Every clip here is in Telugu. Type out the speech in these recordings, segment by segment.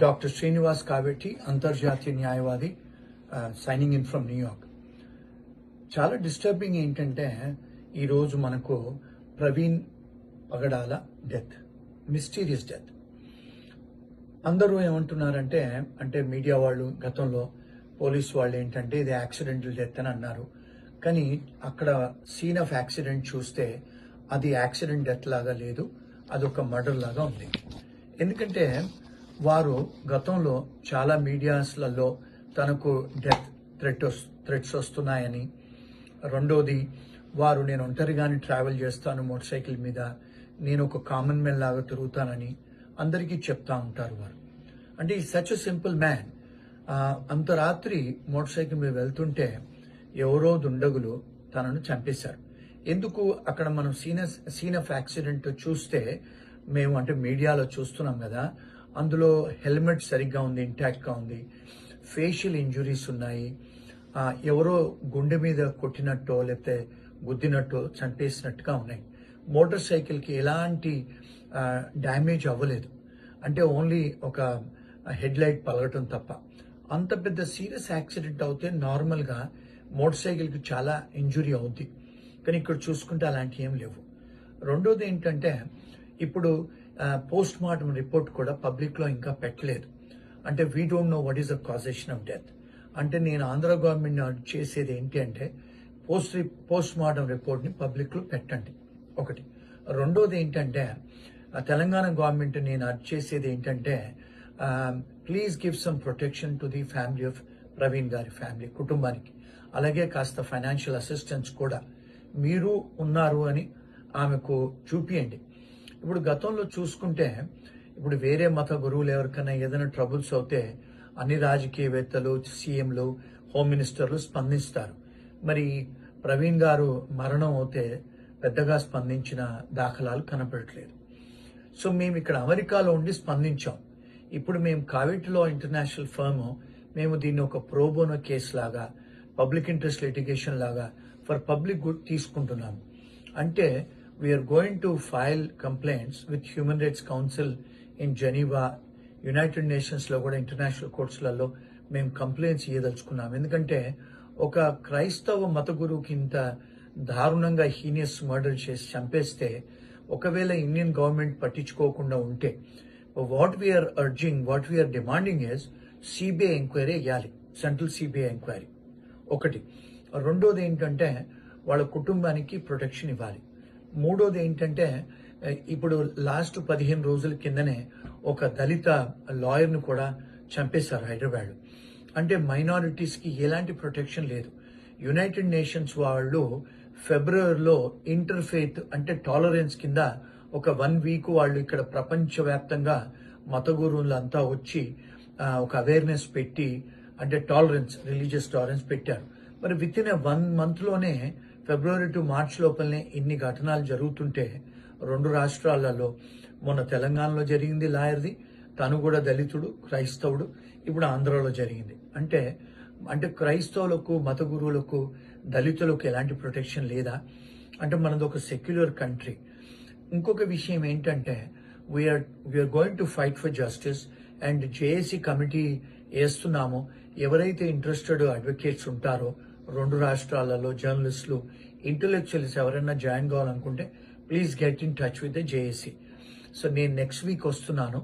డాక్టర్ శ్రీనివాస్ కావేటి, అంతర్జాతీయ న్యాయవాది, సైనింగ్ ఇన్ ఫ్రమ్ న్యూయార్క్. చాలా డిస్టర్బింగ్ ఏంటంటే ఈరోజు మనకు ప్రవీణ్ పగడాల డెత్, మిస్టీరియస్ డెత్. అందరూ ఏమంటున్నారంటే, అంటే మీడియా వాళ్ళు, గతంలో పోలీసు వాళ్ళు ఏంటంటే ఇది యాక్సిడెంటల్ డెత్ అని అన్నారు. కానీ అక్కడ సీన్ ఆఫ్ యాక్సిడెంట్ చూస్తే అది యాక్సిడెంట్ డెత్ లాగా లేదు, అదొక మర్డర్ లాగా ఉంది. ఎందుకంటే వారు గతంలో చాలా మీడియాస్లలో తనకు డెత్ థ్రెట్స్ వస్తున్నాయని, రెండోది వారు నేను ఒంటరిగానే ట్రావెల్ చేస్తాను మోటార్ సైకిల్ మీద, నేను ఒక కామన్ మ్యాన్ లాగా తిరుగుతానని అందరికీ చెప్తా ఉంటారు వారు. అంటే ఈ సచ్ ఎ సింపుల్ మ్యాన్ అంత రాత్రి మోటార్ సైకిల్ మీద వెళ్తుంటే ఎవరో దుండగులు తనను చంపేశారు. ఎందుకు అక్కడ మనం సీన్ ఆఫ్ యాక్సిడెంట్ చూస్తే మేము అంటే మీడియాలో చూస్తున్నాం కదా, అందులో హెల్మెట్ సరిగ్గా ఉంది, ఇంటాక్ట్గా ఉంది, ఫేషియల్ ఇంజురీస్ ఉన్నాయి, ఎవరో గుండె మీద కొట్టినట్టు లేకపోతే గుద్దినట్టు చంపేసినట్టుగా ఉన్నాయి. మోటార్ సైకిల్కి ఎలాంటి డ్యామేజ్ అవ్వలేదు, అంటే ఓన్లీ ఒక హెడ్ లైట్ పలగటం తప్ప. అంత పెద్ద సీరియస్ యాక్సిడెంట్ అవుతే నార్మల్గా మోటార్ సైకిల్కి చాలా ఇంజురీ అవుద్ది, కానీ ఇక్కడ చూసుకుంటే అలాంటివి ఏం లేవు. రెండోది ఏంటంటే ఇప్పుడు పోస్ట్ మార్టం రిపోర్ట్ కూడా పబ్లిక్లో ఇంకా పెట్టలేదు. అంటే we don't know what is the causation of death. అంటే నేను ఆంధ్ర గవర్నమెంట్ చేసేది ఏంటి అంటే పోస్ట్ మార్టం రిపోర్ట్ని పబ్లిక్లో పెట్టండి, ఒకటి. రెండోది ఏంటంటే తెలంగాణ గవర్నమెంట్ నేను చేసేది ఏంటంటే please give some protection to the family of Praveen గారి ఫ్యామిలీ, కుటుంబానికి. అలాగే కాస్త ఫైనాన్షియల్ అసిస్టెన్స్ కూడా మీరు ఉన్నారు అని ఆమెకు చూపియండి. ఇప్పుడు గతంలో చూసుకుంటే ఇప్పుడు వేరే మత గురువులు ఎవరికైనా ఏదైనా ట్రబుల్స్ అవుతే అన్ని రాజకీయవేత్తలు, సీఎంలు, హోమ్ మినిస్టర్లు స్పందిస్తారు. మరి ప్రవీణ్ గారు మరణం అవుతే పెద్దగా స్పందించిన దాఖలాలు కనపడట్లేదు. సో మేము ఇక్కడ అమెరికాలో ఉండి స్పందించాం. ఇప్పుడు మేము కావేటిలో ఇంటర్నేషనల్ ఫర్మ్, మేము దీన్ని ఒక ప్రోబోనో కేసు లాగా, పబ్లిక్ ఇంట్రెస్ట్ లిటిగేషన్ లాగా ఫర్ పబ్లిక్ గుడ్ తీసుకుంటున్నాము. అంటే we are going to file complaints with human rights council in Geneva, United నేషన్స్లో కూడా ఇంటర్నేషనల్ కోర్ట్స్లలో మేము కంప్లైంట్స్ ఇవ్వదలుచుకున్నాం. ఎందుకంటే ఒక క్రైస్తవ మత గురువుకి ఇంత దారుణంగా హీనియస్ మర్డర్ చేసి చంపేస్తే, ఒకవేళ ఇండియన్ గవర్నమెంట్ పట్టించుకోకుండా ఉంటే, what we are demanding is CBI enquiry వేయాలి, సెంట్రల్ సిబిఐ ఎంక్వైరీ, ఒకటి. రెండోది ఏంటంటే వాళ్ళ కుటుంబానికి ప్రొటెక్షన్ ఇవ్వాలి. మూడోది ఏంటంటే ఇప్పుడు లాస్ట్ 15 రోజుల కిందనే ఒక దళిత లాయర్ను కూడా చంపేశారు హైదరాబాద్. అంటే మైనారిటీస్కి ఎలాంటి ప్రొటెక్షన్ లేదు. యునైటెడ్ నేషన్స్ వాళ్ళు ఫిబ్రవరిలో ఇంటర్ఫెయిత్ అంటే టాలరెన్స్ కింద ఒక 1 వీక్ వాళ్ళు ఇక్కడ ప్రపంచవ్యాప్తంగా మత గురువులంతా వచ్చి ఒక అవేర్నెస్ పెట్టి, అంటే టాలరెన్స్, రిలీజియస్ టాలరెన్స్ పెట్టారు. మరి విత్ ఇన్ 1 మంత్లోనే ఫిబ్రవరి టు మార్చ్ లోపలనే ఇన్ని ఘటనలు జరుగుతుంటే, 2 రాష్ట్రాలలో, మొన్న తెలంగాణలో జరిగింది లాయర్ది, తను కూడా దళితుడు, క్రైస్తవుడు, ఇప్పుడు ఆంధ్రాలో జరిగింది. అంటే క్రైస్తవులకు, మత గురువులకు, దళితులకు ఎలాంటి ప్రొటెక్షన్ లేదా? అంటే మనది ఒక సెక్యులర్ కంట్రీ. ఇంకొక విషయం ఏంటంటే we are going to fight for justice and JAC committee వేస్తున్నాము. ఎవరైతే ఇంట్రెస్టెడ్ అడ్వకేట్స్ ఉంటారో 2 రాష్ట్రాలలో, జర్నలిస్టులు, ఇంటలెక్చువల్స్ ఎవరైనా జాయిన్ కావాలనుకుంటే please get in touch with the JAC. So నేను నెక్స్ట్ వీక్ వస్తున్నాను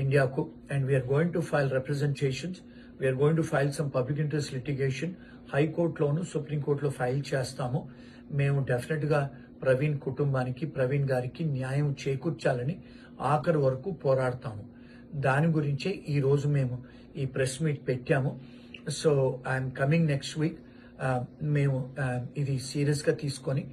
ఇండియాకు, and we are going to file representations, we are going to file some public interest litigation. హైకోర్టులోను, సుప్రీంకోర్టులో ఫైల్ చేస్తాము. మేము డెఫినెట్గా ప్రవీణ్ కుటుంబానికి, ప్రవీణ్ గారికి న్యాయం చేకూర్చాలని ఆఖరి వరకు పోరాడతాము. దాని గురించే ఈరోజు మేము ఈ ప్రెస్ మీట్ పెట్టాము. So I'm coming next week. మేము ఇది సీరియస్గా తీసుకొని